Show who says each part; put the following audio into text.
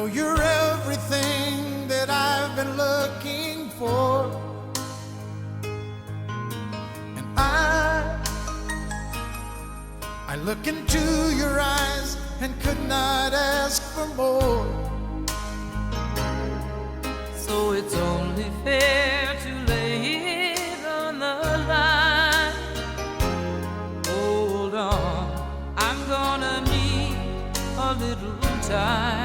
Speaker 1: know you're everything that I've been looking for, and I look into your eyes and could not ask for more.
Speaker 2: So it's only fair to lay it on the line. Hold on, I'm gonna need a little time.